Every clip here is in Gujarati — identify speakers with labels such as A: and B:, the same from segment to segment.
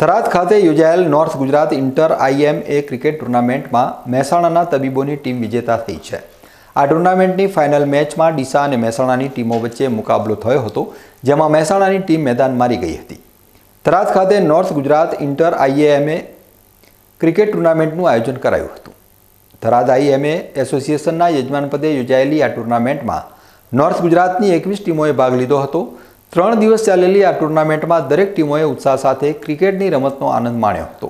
A: થરાદ ખાતે યોજાયેલ north Gujarat inter IMA cricket ટુર્નામેન્ટમાં મહેસાણાના તબીબોની ટીમ વિજેતા થઈ છે। આ ટુર્નામેન્ટની ફાઇનલ મેચમાં ડીસા અને મહેસાણાની ટીમો વચ્ચે મુકાબલો થયો હતો, જેમાં મહેસાણાની ટીમ મેદાન મારી ગઈ હતી। થરાદ ખાતે north Gujarat inter IMA cricket ટુર્નામેન્ટનું આયોજન કરાયું હતું। થરાદ IMA એસોસિએશનના યજમાનપદે યોજાયેલી આ ટુર્નામેન્ટમાં નોર્થ ગુજરાતની 21 ટીમોએ ભાગ લીધો હતો। 3 દિવસ ચાલેલી આ ટુર્નામેન્ટમાં દરેક ટીમોએ ઉત્સાહ સાથે ક્રિકેટની રમતનો આનંદ માણ્યો હતો।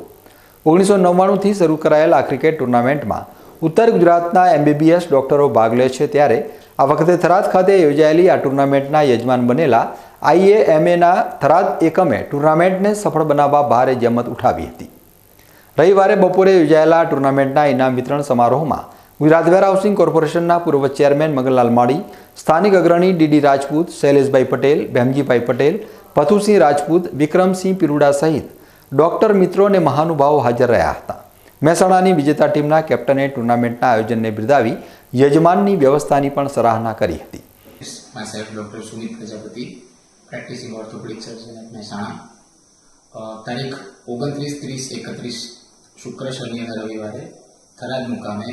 A: 1999થી શરૂ કરાયેલ આ ક્રિકેટ ટુર્નામેન્ટમાં ઉત્તર ગુજરાતના MBBS ડોક્ટરો ભાગ લે છે, ત્યારે આ વખતે થરાદ ખાતે યોજાયેલી આ ટુર્નામેન્ટના યજમાન બનેલા IAMAના થરાદ એકમે ટુર્નામેન્ટને સફળ બનાવવા ભારે જહેમત ઉઠાવી હતી। રવિવારે બપોરે યોજાયેલા ટુર્નામેન્ટના ઇનામ વિતરણ સમારોહમાં ગુજરાત વેરહાઉસિંગ કોર્પોરેશનના પૂર્વ ચેરમેન મગનલાલ માળી, સ્થાનિક અગ્રણી DD રાજપૂત, શૈલેષભાઈ પટેલ, ભેમજીભાઈ પટેલ, પથુસિંહ રાજપૂત, વિક્રમસિંહ પિરુડા સહિત ડોક્ટર મિત્રો અને મહાનુભાવો હાજર રહ્યા હતા। મહેસાણાની વિજેતા ટીમના કેપ્ટને ટુર્નામેન્ટના આયોજનને બિરદાવી યજમાનની વ્યવસ્થાની પણ સરાહના કરી હતી।
B: Myself, Dr. Sumit Prajapati, practicing orthopedic surgeon at Mehsana. તારીખ 29, 30, 31 શુક્ર, શનિ અને રવિવારે થરાદ મુકામે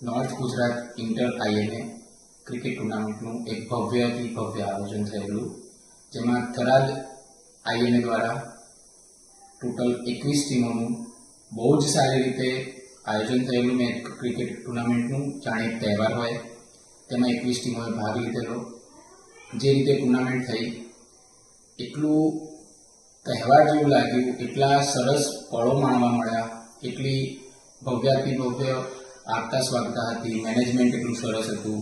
B: north Gujarat inter IMA cricket ટુર્નામેન્ટનું એક ભવ્યથી ભવ્ય આયોજન થયેલું, જેમાં થરાદ IMA દ્વારા ટોટલ 21 ટીમોનું બહુ જ સારી રીતે આયોજન થયેલું મેચ ક્રિકેટ ટુર્નામેન્ટનું જાણે એક તહેવાર હોય તેમાં 21 ટીમોએ ભાગ લીધેલો। જે રીતે ટુર્નામેન્ટ થઈ એટલું તહેવાર જેવું લાગ્યું, એટલા સરસ પળો માણવા મળ્યા, એટલી ભવ્યાથી ભવ્ય આગતા સ્વાગતા હતી, મેનેજમેન્ટ એટલું સરસ હતું,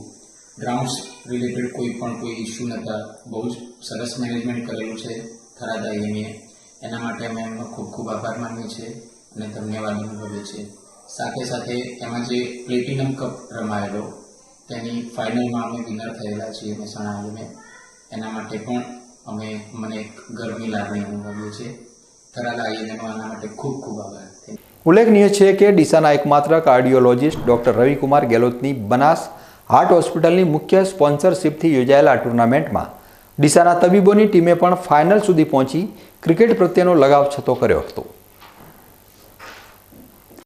B: ગ્રાઉન્ડ્સ રિલેટેડ કોઈ ઇસ્યુ નહોતા, બહુ જ સરસ મેનેજમેન્ટ કરેલું છે થરાદ IMA। એના માટે અમે એમનો ખૂબ ખૂબ આભાર માનીએ છીએ અને ધન્યવાદ અનુભવીએ છીએ। સાથે સાથે એમાં જે પ્લેટિનમ કપ રમાયેલો તેની ફાઇનલમાં અમે વિનર થયેલા છીએ મહેસાણા IMA, એના માટે પણ મને એક ગર્વની લાગણી અનુભવીએ છીએ। થરાદ IMAનો આના માટે ખૂબ ખૂબ આભાર।
A: ઉલ્લેખનીય છે કે ડીસાના એકમાત્ર કાર્ડિયોલોજિસ્ટ ડોક્ટર રવિકુમાર ગેલોતની બનાસ હાર્ટ હોસ્પિટલની મુખ્ય સ્પોન્સરશિપથી યોજાયેલા ટુર્નામેન્ટમાં ડીસાના તબીબોની ટીમે પણ ફાઇનલ સુધી પહોંચી ક્રિકેટ પ્રત્યેનો લગાવ છતો કર્યો હતો।